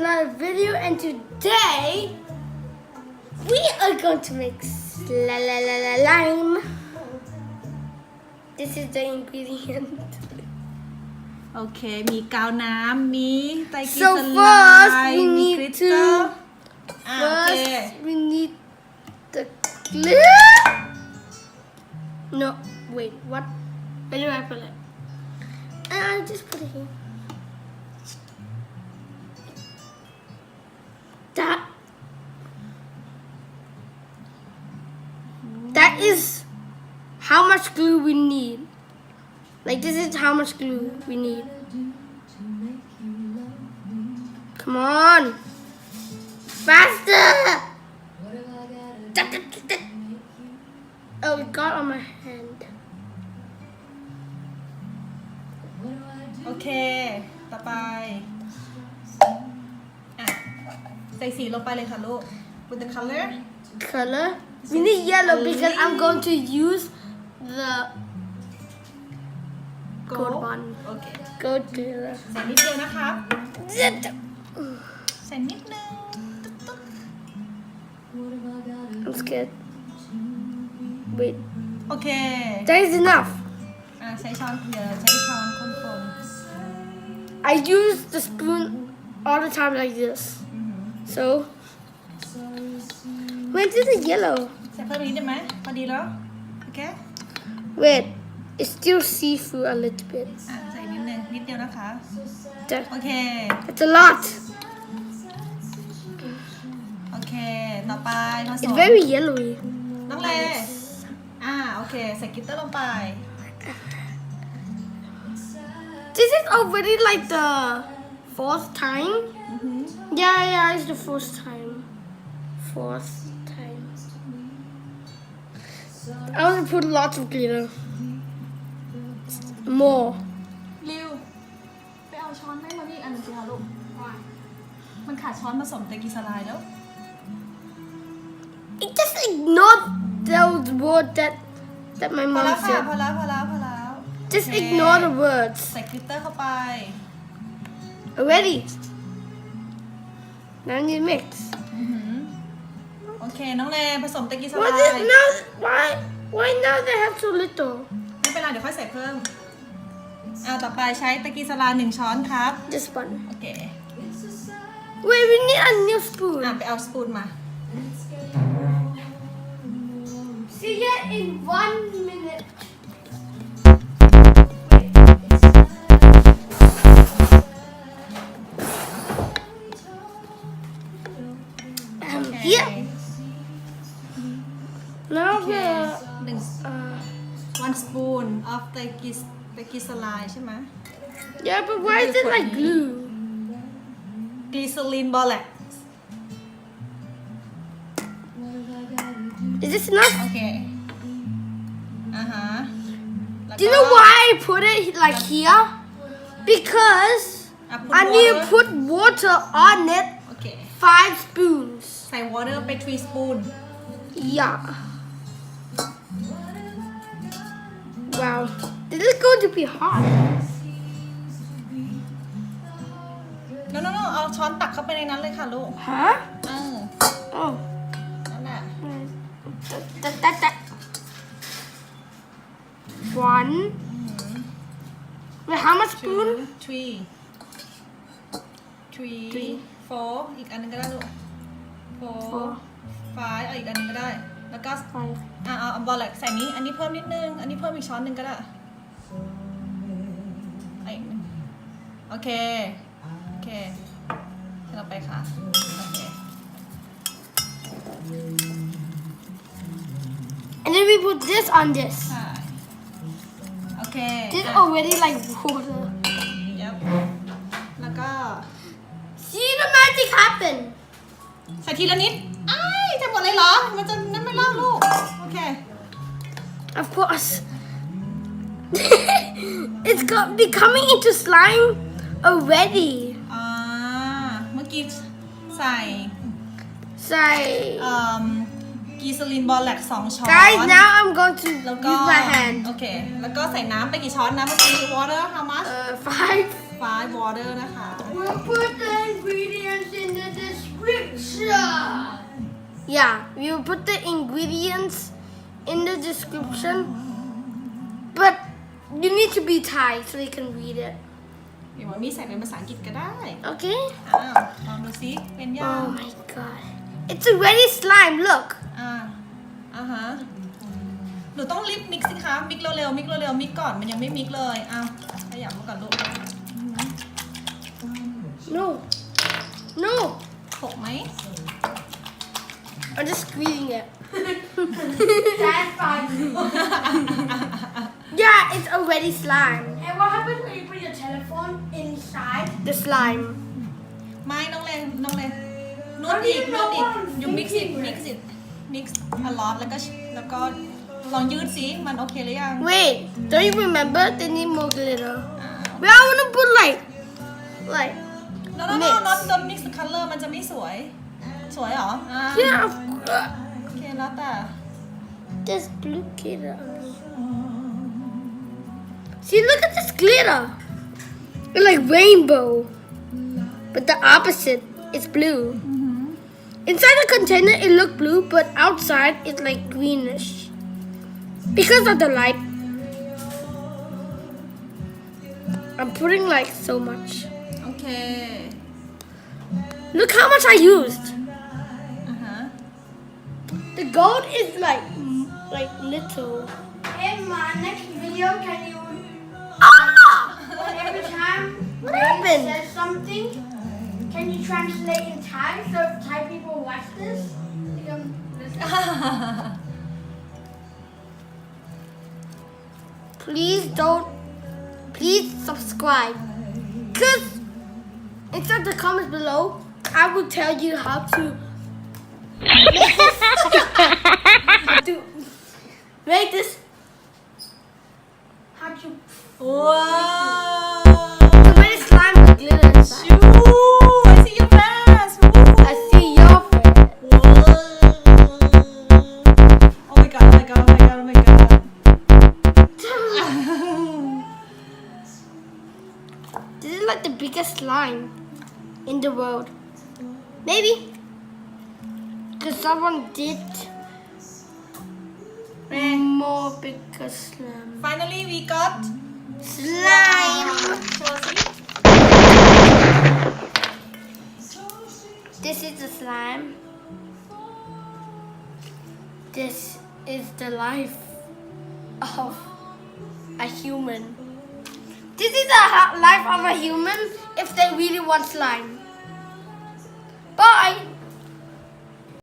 another video, and today we are going to make slime. This is the ingredient. โอเคมีกาวน้ำมีไตรกลี So เซอ first ไรด์ we มี need กริตเตอร์ to โอเค first we need the glue. No, wait, what? Where do I put it? And I just put it here. That is how much glue we need. Like this is how much glue we need. Come on. Faster. Oh, it got on my hand. โอเคต่อไปอ่ะใส่สีลงไปเลยค่ะลูก with the color Color. We need yellow because I'm going to use the gold one. โอเค Gold glitter. ใส่นิดเดียวนะครับใส่นิดนึงตุ๊ด I'm scared. Wait. โอเค That is enough. ใช้ช้อนเดี๋ยวใช้ช้อนคน I use the spoon all the time like this. So, where did the yellow? ๆใส่เพิ่มนิดได้ไหมพอดีแล้วโอเค Wait, it still see through a little bit. ใส่นิดนึงนิดเดียวนะคะ โอเค That's a lot. โอเคต่อไปผส It's ม very yellowy. น้องเลโอเคใส่กลิตเตอร์ลงไป This is already like the fourth time. Yeah, it's the fourth time. Fourth time. I want to put lots of glitter. More. ริวไปเอาช้อนให้มานี่อันนึงสิคะลูกมันขาดช้อนผสมไตรกลีเซอไรด์แล้ว It just ignored those words that my พอ mom แล้วค่ะ said. พอแล้ว Just ignore the words. ใส่กลิตเตอร์เข้าไป Already. Now you mix. โอเคน้องเลผสมไตรกลีเซอไร What ด์ is now? Why now they have so little? ไม่เป็นไรเดี๋ยวค่อยใส่เพิ่มต่อไปใช้ไตรกลีเซอไรด์1 ช้อนครับ Just one. โอเค Wait, we need a new spoon. ไปเอาสปูนมา See you in 1 minute. Here. Now we're 1 spoon of ไตรกลีเซอไรด์ใช่ไหม yeah, but why is it like glue? กลีเซอรีนบอแลก Is this enough? โอเคDo you know why I put it like here? Because I need to put water on it. โอเค 5 spoons. ใส่ water ไป3 spoon Yeah. Wow. This is going to be hot. no เอาช้อนตักเข้าไปในนั้นเลยค่ะลูก Huh? Oh. นั่นแหละ That. 1. Wait, how much spoon? 3 4อีกอันนึงก็ได้ลูก 4 5อีกอันนึงก็ได้แล้วก็ 5. เอาบอลแลกใส่นี้อันนี้เพิ่มนิดนึงอันนี้เพิ่มอีกช้อนนึงก็ได้อีกนึงโอเคให้เราไปค่ะโอเค And then we put this on this. ใช่โอเค This already like water. แล้วก็ See the magic happen. ใส่ทีละนิดจะหมดเลยเหรอมันจะนั่นไม่เล่าลูกโอเค Of course. It's becoming into slime already. เมื่อกี้ใส่ กีซาลินบอลแลก2 ช้อน Guys, now I'm going to แล้วก็ use my hand. โอเคแล้วก็ใส่น้ำไปกี่ช้อนนะเมื่อกี้ water how much 5. 5 water นะคะ We'll put the ingredients in the description. Yeah, we'll put the ingredients in the description. But you need to be Thai so you can read it. เดี๋ยวมีใส่เป็นภาษาอังกฤษก็ได้ Okay? อ้าวลองดูซิเป็นยัง Oh my god. It's already slime, look. ฮะหนูต้องรีบมิกซ์สิคะมิกเร็วๆมิกเร็วๆมิกก่อนมันยังไม่มิกเลยอ้าวขยับมาก่อนลูก No. No. หกไหม I'm just squeezing it. That's fine. Yeah, it's already slime. And what happens when you put your telephone inside? The slime. ไม่น้องเลนนวดอีกอยู่มิกซ์มิกซ์a lot แล้วก็ลองยืดสิมันโอเคหรือยัง Wait, don't you remember? They need more glitter. อ่า Wait, I wanna put like no don't mix the color มันจะไม่สวยเหรอyeah. โอเคแล้วแต่ There's blue glitter. See, look at this glitter. It's like rainbow, but the opposite. It's blue. Inside the container, it looked blue, but outside, it's like greenish because of the light. I'm putting like so much. โอเค Look how much I used. ฮะ The gold is like little. In my next video, can you, Ah! every time What Ray happened? says something, can you translate in Thai so if Thai people watch this, they can listen? Please subscribe. Cause inside the comments below, I will tell you how to make this. How to ว้าว To make it slime with glitter inside. I see your face I see your face. Oh my god This is like the biggest slime in the world. Maybe. Because someone did more bigger slime. Finally we got Slime! โชว์สิ This is the slime. This is the life of a human. This is the life of a human if they really want slime.